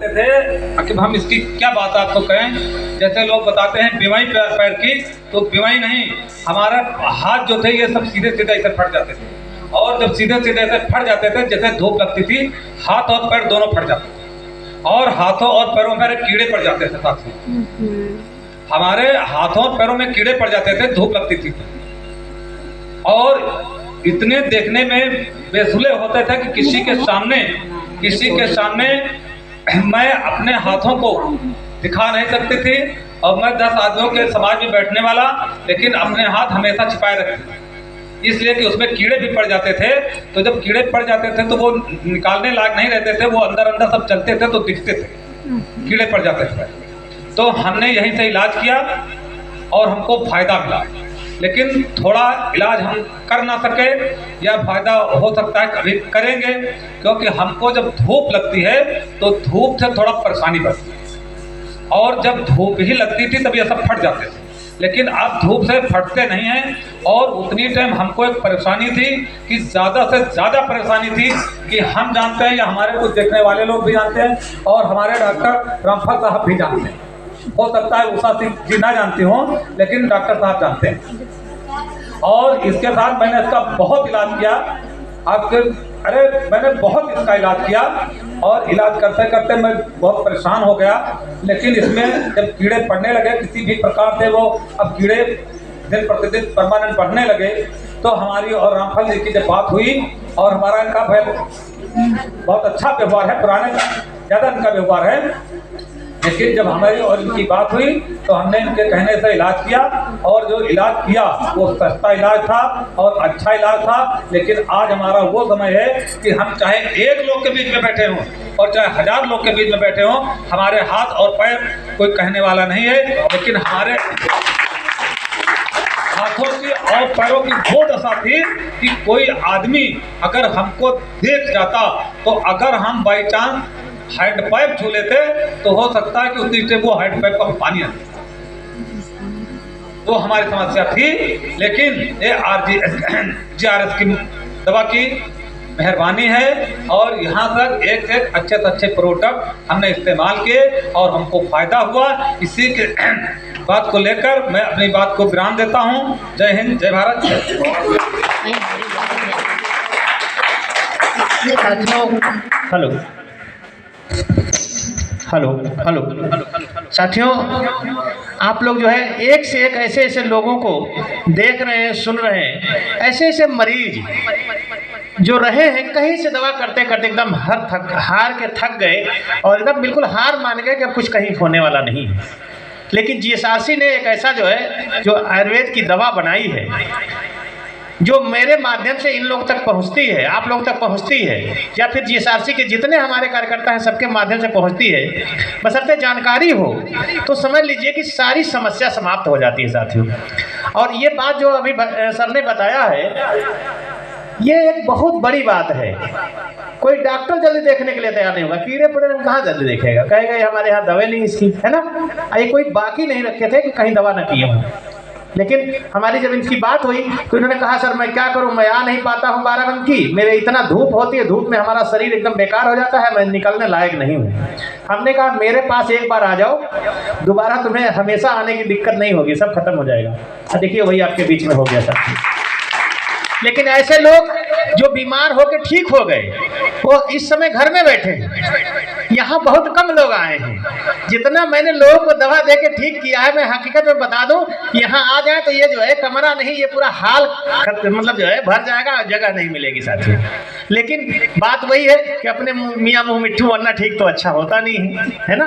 थे कि हम इसकी क्या बात आपको कहें। जैसे लोग बताते हैं बीमाई पैर की, तो बीमाई नहीं, हमारा हाथ जो थे ये सब सीधे सीधे ऐसे फट जाते थे। और जब सीधे सीधे ऐसे फट जाते थे, जैसे धूप लगती थी, हाथ और पैर दोनों फट जाते थे और हाथों और पैरों में कीड़े पड़ जाते थे। साथ में हमारे हाथों और पैरों में कीड़े पड़ जाते थे, धूप लगती थी। और इतने देखने में बेसुले होते थे कि किसी के सामने मैं अपने हाथों को दिखा नहीं सकती थी। और मैं 10 आदमियों के समाज में बैठने वाला, लेकिन अपने हाथ हमेशा छिपाए रखते, इसलिए कि उसमें कीड़े भी पड़ जाते थे। तो जब कीड़े पड़ जाते थे तो वो निकालने लायक नहीं रहते थे, वो अंदर अंदर सब चलते थे तो दिखते थे, कीड़े पड़ जाते थे। तो हमने यहीं से इलाज किया और हमको फायदा मिला। लेकिन थोड़ा इलाज हम कर ना सके या फायदा हो सकता है कभी करेंगे, क्योंकि हमको जब धूप लगती है तो धूप से थोड़ा परेशानी बढ़ती है। और जब धूप ही लगती थी तब ये सब फट जाते थे, लेकिन अब धूप से फटते नहीं हैं। और उतनी टाइम हमको एक परेशानी थी कि ज़्यादा से ज़्यादा परेशानी थी कि हम जानते हैं या हमारे कुछ देखने वाले लोग भी जानते हैं और हमारे डॉक्टर रामफल साहब भी जानते हैं। हो सकता है उषा जी ना जानती हों, लेकिन डॉक्टर साहब जानते हैं। और इसके साथ मैंने इसका बहुत इलाज किया। मैंने बहुत इसका इलाज किया और इलाज करते करते मैं बहुत परेशान हो गया। लेकिन इसमें जब कीड़े पड़ने लगे किसी भी प्रकार से, वो अब कीड़े दिन प्रतिदिन परमानेंट बढ़ने लगे, तो हमारी और रामफल जी की जब बात हुई और हमारा इनका बहुत अच्छा व्यवहार है, पुराने ज़्यादा इनका व्यवहार है। लेकिन जब हमारी और इनकी बात हुई तो हमने इनके कहने से इलाज किया, और जो इलाज किया वो सस्ता इलाज था और अच्छा इलाज था। लेकिन आज हमारा वो समय है कि हम चाहे 1 लोग के बीच में बैठे हों और चाहे 1000 लोग के बीच में बैठे हों, हमारे हाथ और पैर कोई कहने वाला नहीं है। लेकिन हमारे हाथों की और पैरों की वो दशा थी कि कोई आदमी अगर हमको देख जाता, तो अगर हम बाई चांस हैंड पाइप छू लेते तो हो सकता है कि उसी से वो हैंड पाइप का पानी आता। वो हमारी समस्या थी। लेकिन ये GRS की दवा की मेहरबानी है, और यहाँ तक एक से अच्छे से अच्छे प्रोडक्ट हमने इस्तेमाल किए और हमको फायदा हुआ। इसी के बात को लेकर मैं अपनी बात को विराम देता हूँ। जय हिंद, जय भारत। हेलो हेलो हेलो साथियों, आप लोग जो है एक से एक ऐसे ऐसे लोगों को देख रहे हैं, सुन रहे हैं। ऐसे ऐसे मरीज जो रहे हैं, कहीं से दवा करते करते एकदम हार के थक गए और एकदम बिल्कुल हार मान गए कि अब कुछ कहीं होने वाला नहीं है। लेकिन GSRC ने एक ऐसा जो आयुर्वेद की दवा बनाई है, जो मेरे माध्यम से इन लोग तक पहुंचती है, आप लोग तक पहुंचती है, या फिर GSRC के जितने हमारे कार्यकर्ता हैं सबके माध्यम से पहुंचती है। बशर्ते जानकारी हो तो समझ लीजिए कि सारी समस्या समाप्त हो जाती है साथियों। और ये बात जो अभी सर ने बताया है, ये एक बहुत बड़ी बात है। कोई डॉक्टर जल्दी देखने के लिए तैयार नहीं होगा, कीड़े पड़े में कहाँ जल्दी देखेगा, कहेगा ये हमारे यहाँ दवा नहीं इसकी, है ना। ये कोई बाकी नहीं रखे थे कि कहीं दवा न किए हों। लेकिन हमारी जब इनकी बात हुई तो इन्होंने कहा सर मैं क्या करूं, मैं आ नहीं पाता हूं 12 घंटे की, मेरे इतना धूप होती है, धूप में हमारा शरीर एकदम बेकार हो जाता है, मैं निकलने लायक नहीं हूं। हमने कहा मेरे पास एक बार आ जाओ, दोबारा तुम्हें हमेशा आने की दिक्कत नहीं होगी, सब खत्म हो जाएगा। देखिए वही आपके बीच में हो गया सर। लेकिन ऐसे लोग जो बीमार होकर ठीक हो गए, वो इस समय घर में बैठे हैं। यहाँ बहुत कम लोग आए हैं। जितना मैंने लोगों को दवा दे के ठीक किया है, मैं हकीकत में बता दूं, यहाँ आ जाए तो ये जो है कमरा नहीं, ये पूरा हाल मतलब जो है भर जाएगा, जगह नहीं मिलेगी साथियों। लेकिन बात वही है कि अपने मियाँ मुँह मिट्ठू, वरना ठीक तो अच्छा होता नहीं है, है ना।